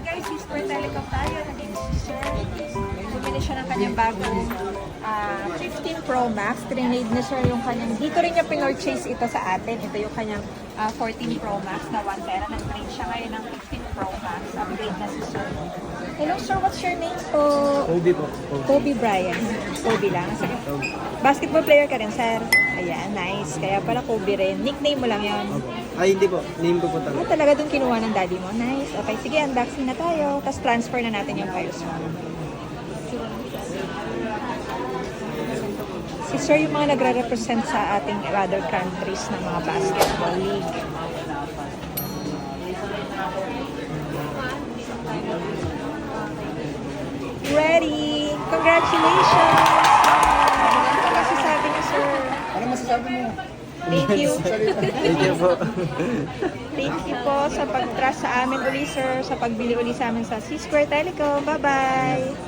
guys, si Square Telecom tayo. Naging si Sir. Bumili siya ng kanyang bagong 15 Pro Max. Trinade na siya yung kanyang, dito rin niya pinurchase ito sa atin. Ito yung kanyang 14 Pro Max na 1 tera. Nag-trade siya ngayon ng 15 Pro Max. Upgrade na si Sir. Hello sir, what's your name po? Kobe po. Kobe Bryant. Kobe lang. Sige. Basketball player ka rin, sir. Ayan, nice. Kaya pala Kobe rin. Nickname mo lang yun. Ay, hindi po. Name ko po talaga. Talaga dun kinuha ng daddy mo. Nice. Okay, sige, unboxing na tayo. Tapos transfer na natin yung files mo. Si sir yung mga nagre-represent sa ating other countries ng mga basketball league. Ready! Congratulations! Ano masasabi niyo, sir? Ano masasabi mo? Thank you. Thank you po. Thank you po sa pag-trust sa amin uli, sir. Sa pagbili uli sa amin sa C Square Telecom. Bye-bye!